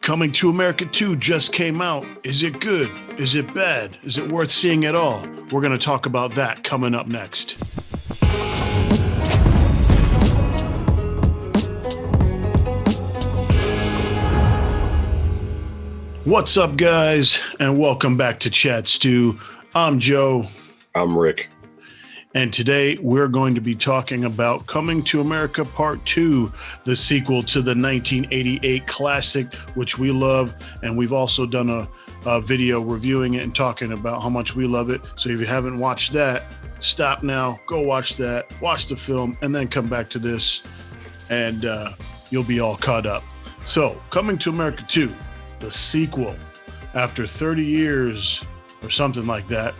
Coming to America 2 just came out. Is it good? Is it bad? Is it worth seeing at all? We're going to talk about that coming up next. What's up, guys? And welcome back to Chat Stew. I'm Joe. I'm Rick. And today we're going to be talking about Coming to America Part 2, the sequel to the 1988 classic, which we love. And we've also done a video reviewing it and talking about how much we love it. So if you haven't watched that, stop now, go watch that, watch the film, and then come back to this, and you'll be all caught up. So Coming to America 2, the sequel, after 30 years or something like that,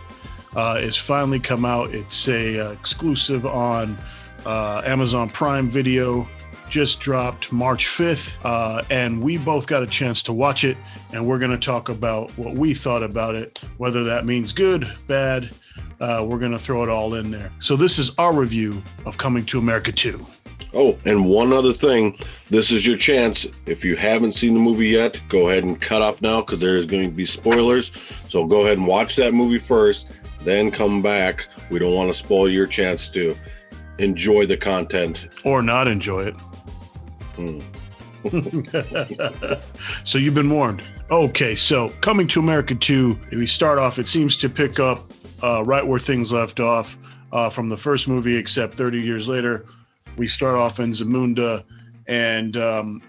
is finally come out. It's a exclusive on Amazon Prime Video. Just dropped March 5th, and we both got a chance to watch it, and we're going to talk about what we thought about it, whether that means good, bad. We're going to throw it all in there. So this is our review of Coming to America 2. Oh, and one other thing. This is your chance. If you haven't seen the movie yet, go ahead and cut off now because there is going to be spoilers. So go ahead and watch that movie first, then come back. We don't want to spoil your chance to enjoy the content. Or not enjoy it. So you've been warned. Okay, so Coming to America 2, if we start off, it seems to pick up right where things left off from the first movie, except 30 years later. We start off in Zamunda, and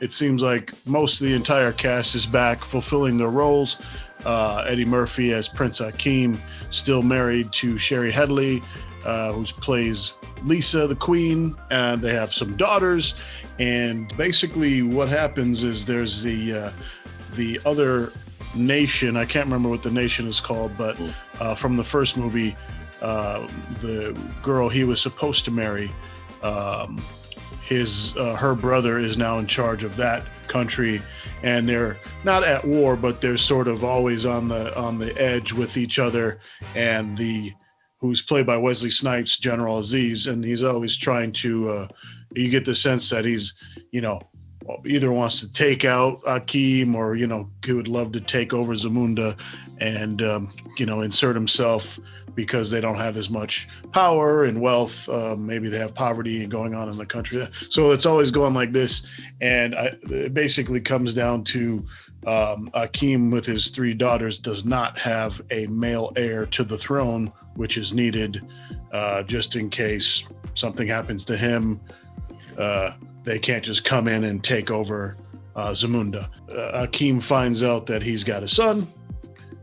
it seems like most of the entire cast is back fulfilling their roles. Eddie Murphy as Prince Akeem, still married to Sherry Headley, who plays Lisa, the Queen, and they have some daughters. And basically what happens is there's the other nation, I can't remember what the nation is called, but from the first movie, the girl he was supposed to marry, her brother is now in charge of that country, and they're not at war, but they're sort of always on the edge with each other. And who's played by Wesley Snipes, General Aziz, and he's always trying to you get the sense that he's either wants to take out Akeem, or he would love to take over Zamunda and insert himself, because they don't have as much power and wealth. Maybe they have poverty going on in the country. So it's always going like this. And it basically comes down to Akeem, with his three daughters, does not have a male heir to the throne, which is needed just in case something happens to him. They can't just come in and take over Zamunda. Akeem finds out that he's got a son,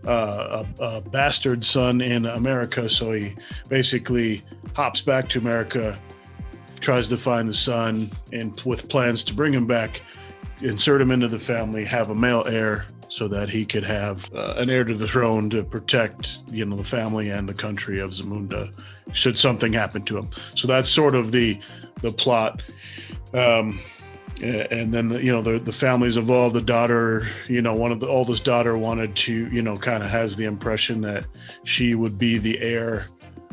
a bastard son in America, so he basically hops back to America, tries to find the son, and with plans to bring him back, insert him into the family, have a male heir, so that he could have an heir to the throne to protect the family and the country of Zamunda should something happen to him. So that's sort of the plot. And then the families evolved. The daughter, one of the oldest daughter wanted to, kind of has the impression that she would be the heir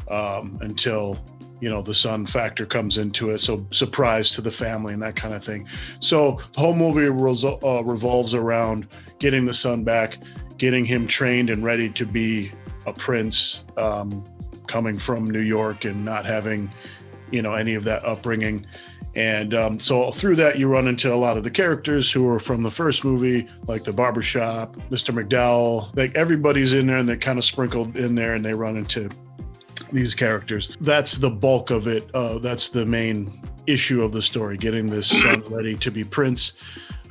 until the son factor comes into it. So surprise to the family and that kind of thing. So the whole movie revolves around getting the son back, getting him trained and ready to be a prince, coming from New York and not having any of that upbringing. And so through that, you run into a lot of the characters who are from the first movie, like the barbershop, Mr. McDowell, like everybody's in there, and they're kind of sprinkled in there, and they run into these characters. That's the bulk of it. That's the main issue of the story, getting this son ready to be prince,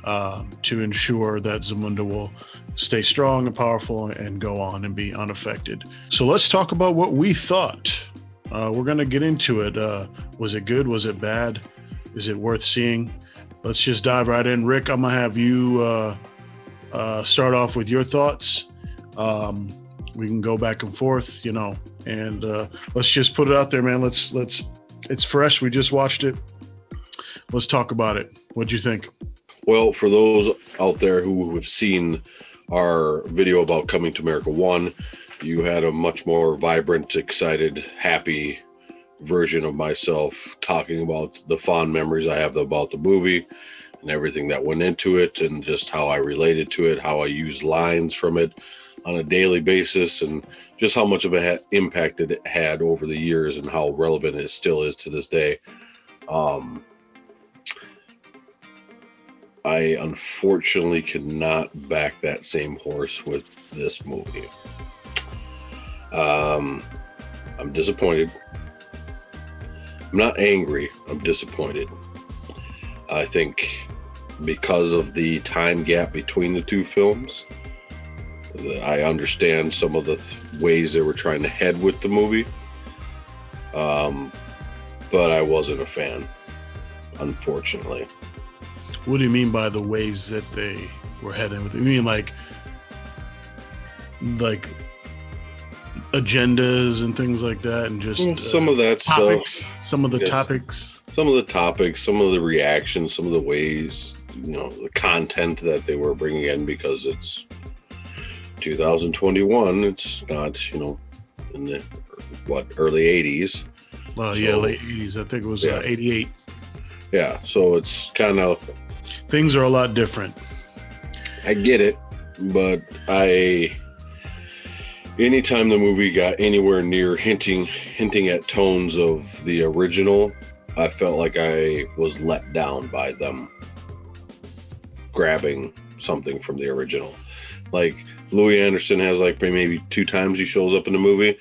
to ensure that Zamunda will stay strong and powerful and go on and be unaffected. So let's talk about what we thought. We're going to get into it. Was it good? Was it bad? Is it worth seeing? Let's just dive right in. Rick, I'm going to have you start off with your thoughts. We can go back and forth, and let's just put it out there, man. It's fresh. We just watched it. Let's talk about it. What'd you think? Well, for those out there who have seen our video about Coming to America 1, you had a much more vibrant, excited, happy version of myself talking about the fond memories I have about the movie. and everything that went into it, and just how I related to it, how I used lines from it on a daily basis, and just how much of an impact it had over the years and how relevant it still is to this day. I unfortunately cannot back that same horse with this movie. I'm disappointed. I'm not angry. I'm disappointed. I think because of the time gap between the two films, I understand some of the ways they were trying to head with the movie. But I wasn't a fan, unfortunately. What do you mean by the ways that they were heading with it? You mean like agendas and things like that, and just some of that topics, stuff. Some of the topics. Some of the topics, some of the reactions, some of the ways, the content that they were bringing in, because it's 2021. It's not, in the early 80s. Yeah, late 80s. I think it was 88. Yeah, so it's kind of, things are a lot different. I get it, but anytime the movie got anywhere near hinting at tones of the original, I felt like I was let down by them grabbing something from the original. Like Louis Anderson has maybe 2 times he shows up in the movie,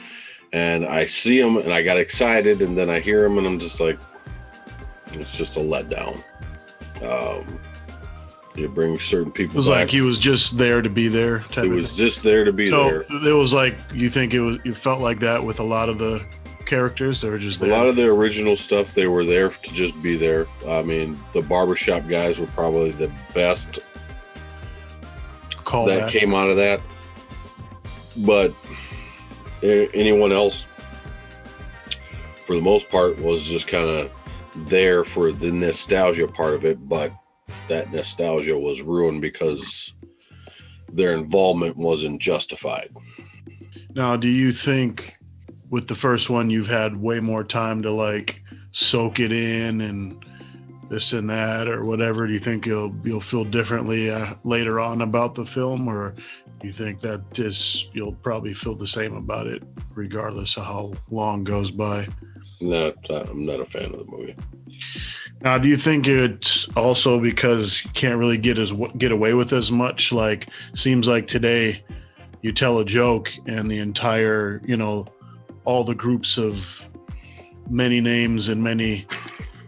and I see him and I got excited, and then I hear him and I'm just like, it's just a letdown. You bring certain people. It was back. Like he was just there to be there. He was just there to be there. It was like, you think you felt like that with a lot of the characters? They were just there. A lot of the original stuff, they were there to just be there. I mean, the barbershop guys were probably the best that came out of that. But anyone else, for the most part, was just kind of there for the nostalgia part of it, but that nostalgia was ruined because their involvement wasn't justified. Now, do you think with the first one you've had way more time to soak it in and this and that or whatever? Do you think you'll feel differently later on about the film, or do you think that you'll probably feel the same about it regardless of how long goes by? No, I'm not a fan of the movie. Now, do you think it's also because you can't really get away with as much? Seems like today you tell a joke and the entire, all the groups of many names and many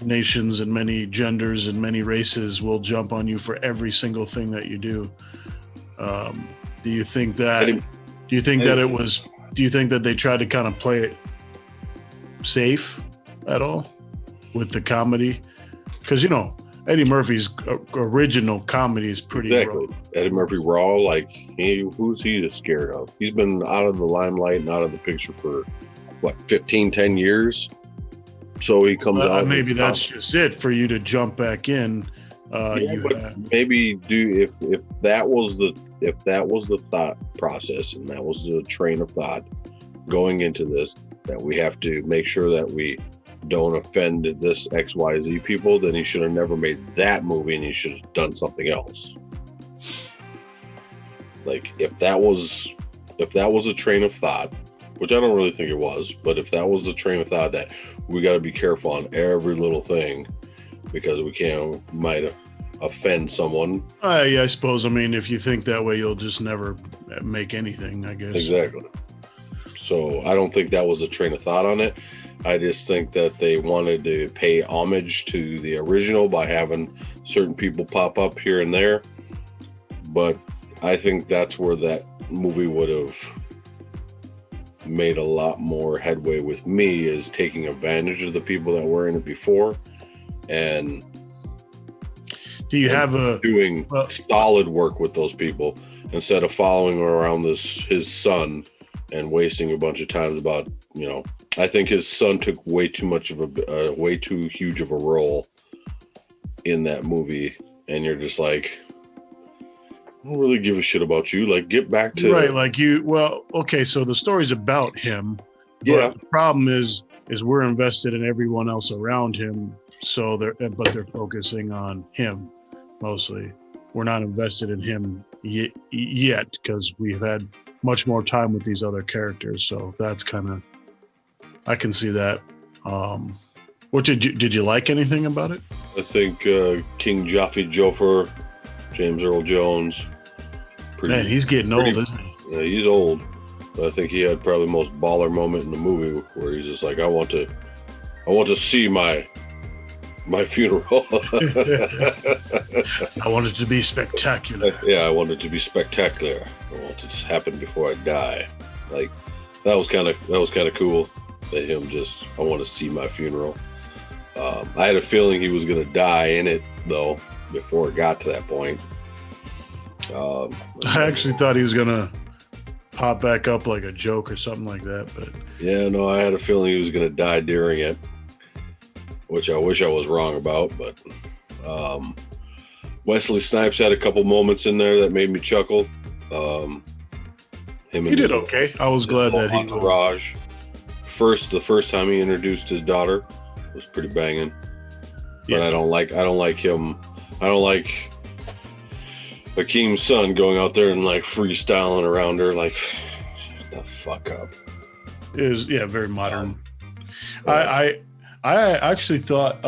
nations and many genders and many races will jump on you for every single thing that you do. Do you think that they tried to kind of play it safe at all with the comedy? Because Eddie Murphy's original comedy is pretty raw. Eddie Murphy raw, who's he scared of? He's been out of the limelight and out of the picture for 10 years. So he comes out. Maybe that's just it for you to jump back in. Maybe if that was the thought process and that was the train of thought going into this, that we have to make sure that we don't offend this XYZ people, then he should have never made that movie and he should have done something else. If that was a train of thought, which I don't really think it was, but if that was the train of thought that we got to be careful on every little thing because we might offend someone. I suppose. I mean, if you think that way, you'll just never make anything, I guess. Exactly. So I don't think that was a train of thought on it. I just think that they wanted to pay homage to the original by having certain people pop up here and there. But I think that's where that movie would have made a lot more headway with me, is taking advantage of the people that were in it before and do you have doing solid work with those people instead of following around his son and wasting a bunch of time about, I think his son took way too way too huge of a role in that movie. And you're just like, I don't really give a shit about you. Get back to okay. So the story's about him. Yeah. But the problem is we're invested in everyone else around him. So they're focusing on him. mostly. We're not invested in him yet because we've had much more time with these other characters. So that's kind of, I can see that. What did you like anything about it? I think King Jaffe Joffer, James Earl Jones. Man, he's getting old, isn't he? Yeah, he's old. But I think he had probably the most baller moment in the movie where he's just like, I want to see my funeral. I want it to be spectacular. Yeah, I want it to be spectacular. I want it to happen before I die. Like that was kind of cool. That him just, I want to see my funeral. I had a feeling he was going to die in it though before it got to that point. I actually thought he was going to pop back up like a joke or something like that, but yeah, no, I had a feeling he was going to die during it, which I wish I was wrong about. But Wesley Snipes had a couple moments in there that made me chuckle. He did okay. I was glad that he entourage. The first time he introduced his daughter was pretty banging. But yeah. I don't like him. I don't like Akeem's son going out there and like freestyling around her. Like, shut the fuck up. It was, yeah, very modern. I actually thought,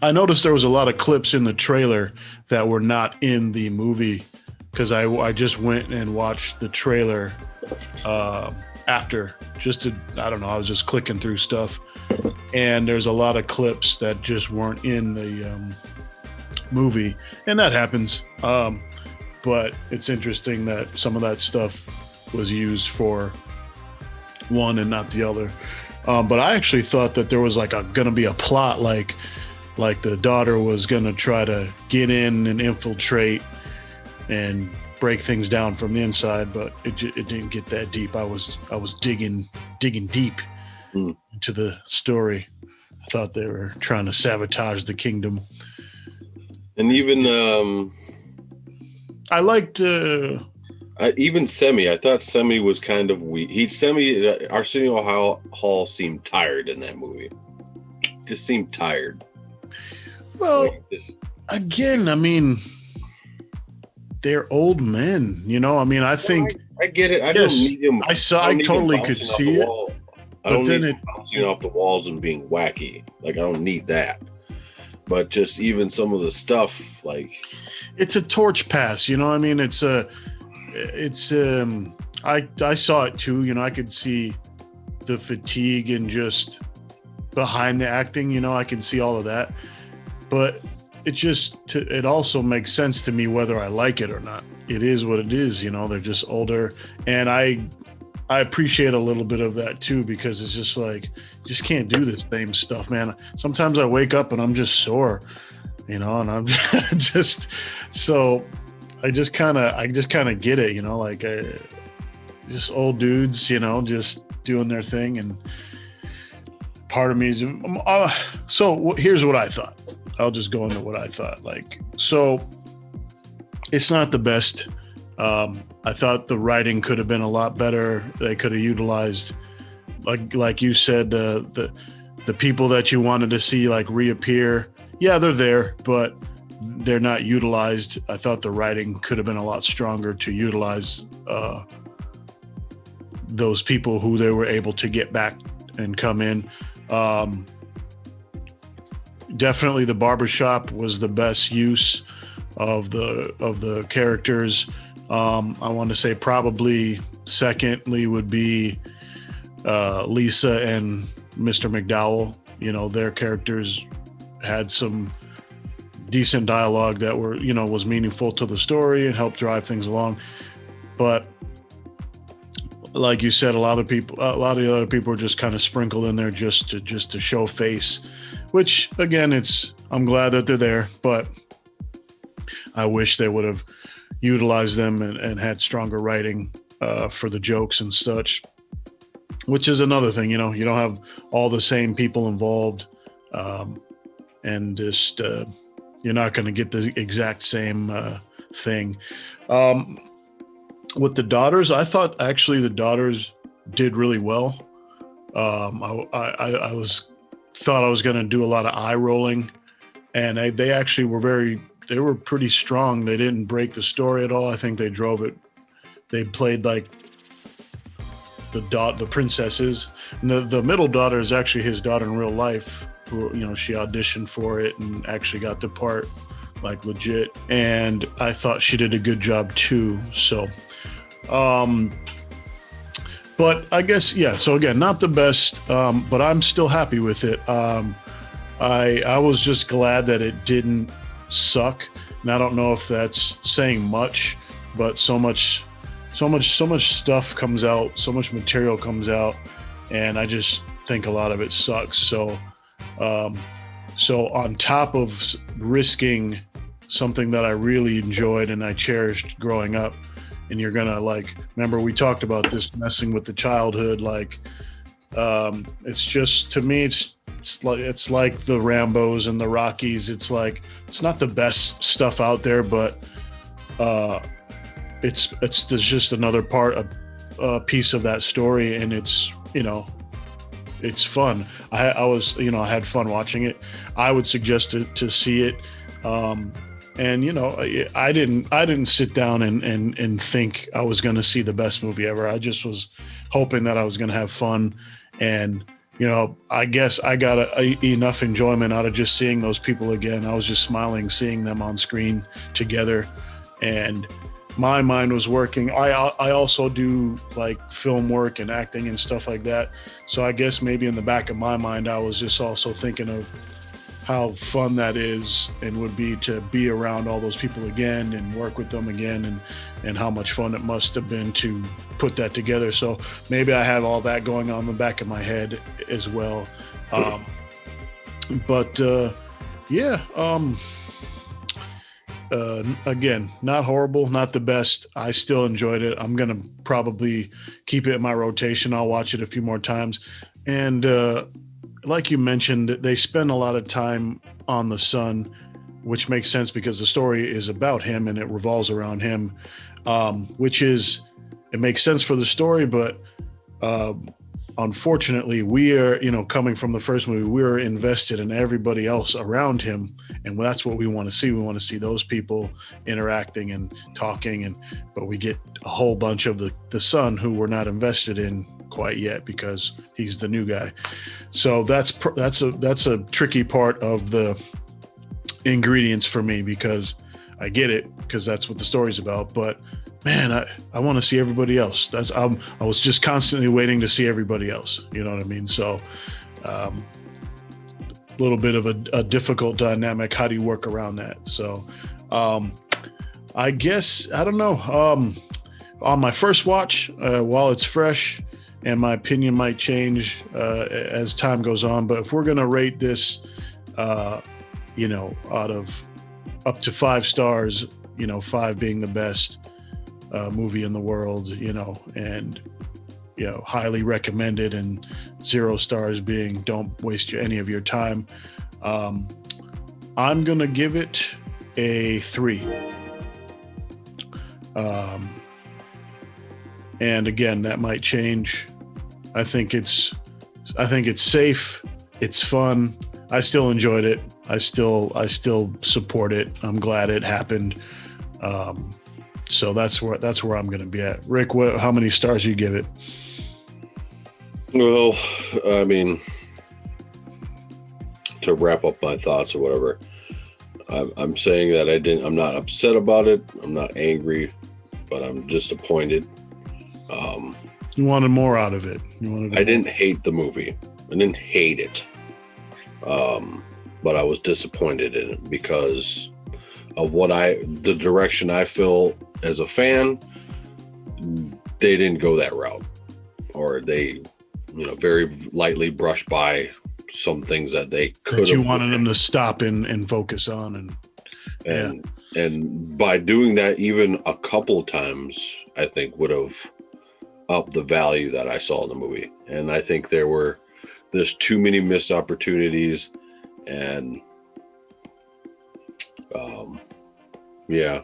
I noticed there was a lot of clips in the trailer that were not in the movie because I just went and watched the trailer after just to, I don't know, I was just clicking through stuff and there's a lot of clips that just weren't in the movie, and that happens. But it's interesting that some of that stuff was used for one and not the other. But I actually thought that there was like gonna be a plot, like the daughter was gonna try to get in and infiltrate and break things down from the inside, but it didn't get that deep. I was digging deep into the story. I thought they were trying to sabotage the kingdom. And even I liked even Semi. I thought Semi was kind of weak. Arsenio Hall seemed tired in that movie. Just seemed tired. Well, again, I mean, they're old men, you know. I mean, I think I get it. I don't need him. I totally could see it. I don't need him bouncing off the walls and being wacky. Like, I don't need that. But just even some of the stuff, like, it's a torch pass, you know. I mean, I saw it too, you know. I could see the fatigue and just behind the acting, you know. I can see all of that, but it also makes sense to me whether I like it or not. It is what it is, you know. They're just older, and I appreciate a little bit of that too, because it's just like, you just can't do this same stuff, man. Sometimes I wake up and I'm just sore, you know, and I'm just I just kind of get it, you know, like just old dudes, you know, just doing their thing. And part of me is so here's what I thought. I'll just go into what I thought. Like, so it's not the best. I thought the writing could have been a lot better. They could have utilized, like you said, the people that you wanted to see like reappear. Yeah, they're there, but they're not utilized. I thought the writing could have been a lot stronger to utilize those people who they were able to get back and come in. Definitely the barbershop was the best use of the characters. I want to say probably secondly would be Lisa and Mr. McDowell. You know, their characters had some decent dialogue that was meaningful to the story and helped drive things along. But like you said, a lot of the other people were just kind of sprinkled in there just to show face, which again, I'm glad that they're there, but I wish they would have utilized them and had stronger writing for the jokes and such, which is another thing, you know. You don't have all the same people involved, and just you're not going to get the exact same thing. With the daughters, I thought actually the daughters did really well. I thought I was going to do a lot of eye rolling, and they actually were very pretty strong. They didn't break the story at all. I think they drove it. They played like the princesses. And the middle daughter is actually his daughter in real life, who, you know, she auditioned for it and actually got the part, like, legit. And I thought she did a good job too. So but I guess, yeah, so again, not the best, but I'm still happy with it. I was just glad that it didn't suck. And I don't know if that's saying much, but so much stuff comes out, so much material comes out, and I just think a lot of it sucks. So on top of risking something that I really enjoyed and I cherished growing up, and you're gonna, like, remember we talked about this, messing with the childhood, like, it's just, to me, it's like the Rambos and the Rockies. It's like, it's not the best stuff out there, but it's there's just another part, a piece of that story, and it's, you know, it's fun. I was, you know, I had fun watching it. I would suggest to see it. And, you know, I didn't sit down and think I was going to see the best movie ever. I just was hoping that I was going to have fun. And, you know, I guess I got enough enjoyment out of just seeing those people again. I was just smiling, seeing them on screen together. And my mind was working. I also do, like, film work and acting and stuff like that. So I guess maybe in the back of my mind, I was just also thinking of how fun that is and would be to be around all those people again and work with them again, and how much fun it must have been to put that together. So maybe I had all that going on in the back of my head as well. Again, not horrible, not the best. I still enjoyed it. I'm going to probably keep it in my rotation. I'll watch it a few more times. And like you mentioned, they spend a lot of time on the son, which makes sense because the story is about him and it revolves around him, it makes sense for the story. But unfortunately, we are, you know, coming from the first movie, we're invested in everybody else around him. And that's what we want to see. We want to see those people interacting and talking, but we get a whole bunch of the son who we're not invested in quite yet because he's the new guy. So that's a tricky part of the ingredients for me, because I get it, because that's what the story's about. But man, I want to see everybody else. I was just constantly waiting to see everybody else. You know what I mean? So a little bit of a difficult dynamic. How do you work around that? So I guess, I don't know. On my first watch, while it's fresh, and my opinion might change as time goes on, but if we're going to rate this, you know, out of up to 5 stars, you know, 5 being the best movie in the world, you know, and, you know, highly recommended, and 0 stars being don't waste any of your time, I'm going to give it a 3. And again, that might change. I think it's safe. It's fun. I still enjoyed it. I still support it. I'm glad it happened. So that's where I'm going to be at. Rick, how many stars do you give it? Well, I mean, to wrap up my thoughts or whatever, I'm saying that I'm not upset about it. I'm not angry, but I'm disappointed. You wanted more out of it. I didn't hate the movie. I didn't hate it. But I was disappointed in it because of the direction I feel as a fan. They didn't go that route, or they, you know, very lightly brushed by some things that they could. That you wanted them to stop and focus on, and by doing that even a couple times, I think would have upped the value that I saw in the movie. And I think there's too many missed opportunities, and yeah.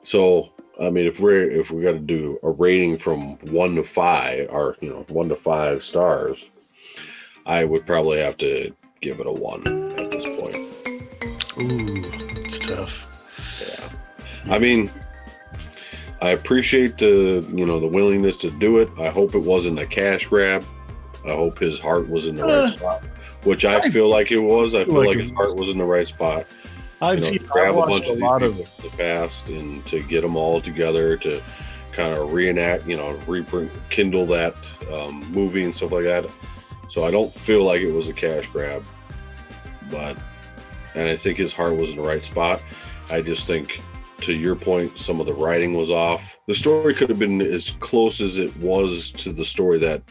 So I mean, if we're got to do a rating from 1 to 5, or 1 to 5 stars, I would probably have to give it a 1 at this point. Ooh, tough. Yeah. I mean, I appreciate the willingness to do it. I hope it wasn't a cash grab. I hope his heart was in the right spot, which I feel like it was. I feel like his heart was in the right spot. I've grab a bunch of these people from the past and to get them all together to kind of reenact, rekindle that movie and stuff like that. So I don't feel like it was a cash grab, and I think his heart was in the right spot. I just think, to your point, some of the writing was off. The story could have been as close as it was to the story that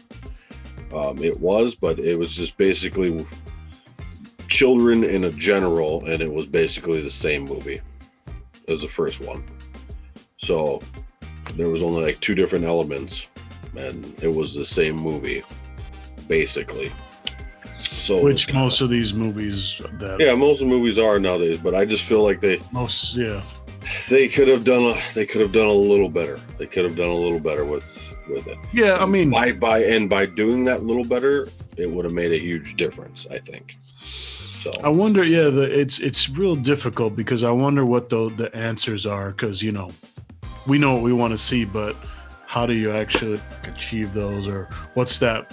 it was, but it was just basically children in a general, and it was basically the same movie as the first one. So there was only like two different elements, and it was the same movie, basically. So which most of these movies that most of the movies are nowadays, but I just feel like they could have done a little better. They could have done a little better with it. Yeah, I mean, by doing that little better, it would have made a huge difference, I think. So I wonder. Yeah, it's real difficult because I wonder what the answers are, because we know what we want to see, but how do you actually achieve those, or what's that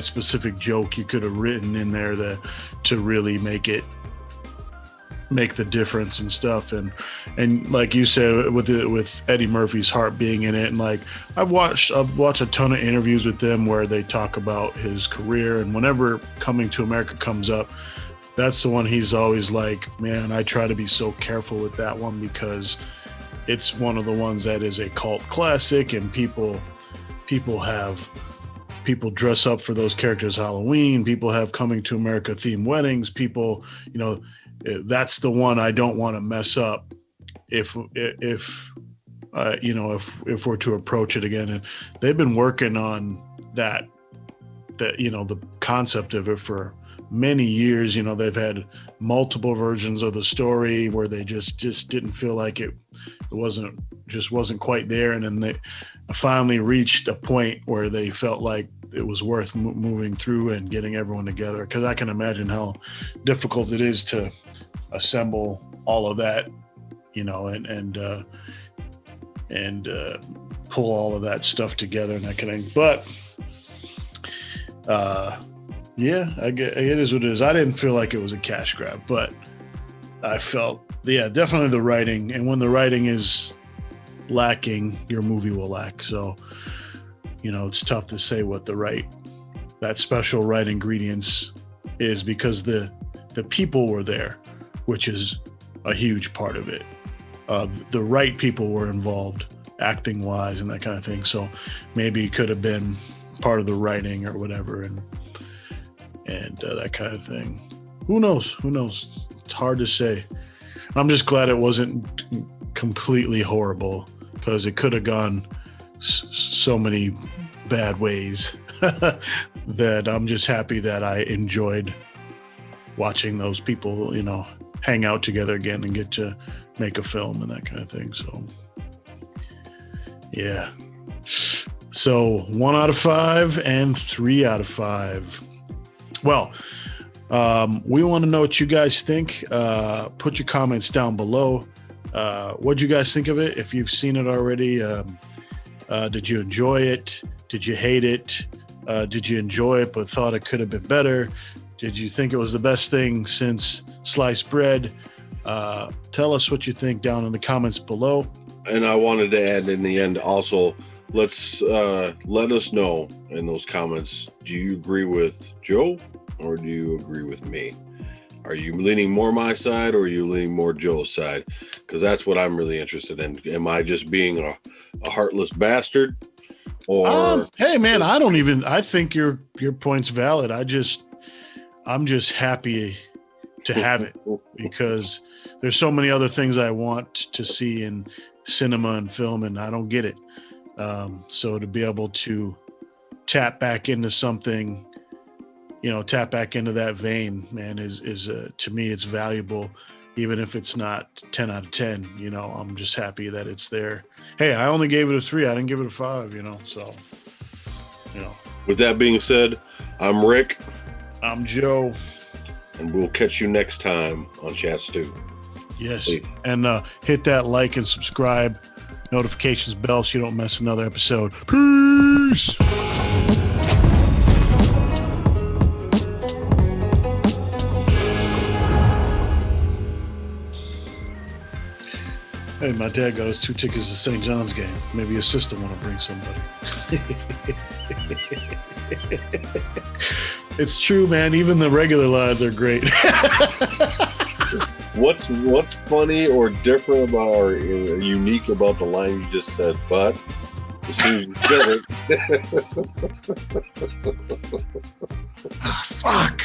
specific joke you could have written in there to really make the difference and stuff, and like you said, with Eddie Murphy's heart being in it, and like I've watched a ton of interviews with them where they talk about his career, and whenever Coming to America comes up, that's the one he's always like, man, I try to be so careful with that one because it's one of the ones that is a cult classic, and people dress up for those characters Halloween, people have Coming to America themed weddings, people, that's the one I don't want to mess up if we're to approach it again. And they've been working on that the concept of it for many years. They've had multiple versions of the story where they just didn't feel like it wasn't quite there, and then they finally reached a point where they felt like it was worth moving through and getting everyone together, because I can imagine how difficult it is to assemble all of that, and pull all of that stuff together and that kind of thing. But it is what it is. I didn't feel like it was a cash grab, but I felt, definitely the writing. And when the writing is lacking, your movie will lack. So, it's tough to say what that special right ingredients is, because the people were there, which is a huge part of it. The right people were involved, acting wise and that kind of thing. So maybe it could have been part of the writing or whatever, and that kind of thing. Who knows? It's hard to say. I'm just glad it wasn't completely horrible, because it could have gone so many bad ways that I'm just happy that I enjoyed watching those people, hang out together again and get to make a film and that kind of thing. So, yeah. So 1 out of 5 and 3 out of 5. Well, we want to know what you guys think. Put your comments down below. What'd you guys think of it? If you've seen it already, did you enjoy it? Did you hate it? Did you enjoy it but thought it could have been better? Did you think it was the best thing since sliced bread? Tell us what you think down in the comments below. And I wanted to add in the end also, let us know in those comments, do you agree with Joe or do you agree with me? Are you leaning more my side or are you leaning more Joe's side? Because that's what I'm really interested in. Am I just being a heartless bastard? Or hey man, I think your point's valid. I'm just happy to have it, because there's so many other things I want to see in cinema and film, and I don't get it. So to be able to tap back into something, tap back into that vein, man, is to me, it's valuable, even if it's not 10 out of 10. I'm just happy that it's there. Hey, I only gave it a 3. I didn't give it a 5. So. With that being said, I'm Rick. I'm Joe. And we'll catch you next time on Chat Stew. Yes. Hey. And hit that like and subscribe, notifications bell so you don't miss another episode. Peace. Hey, my dad got us 2 tickets to St. John's game. Maybe his sister want to bring somebody. It's true, man. Even the regular lines are great. What's funny or different about or unique about the line you just said? But as soon as you said it, Fuck.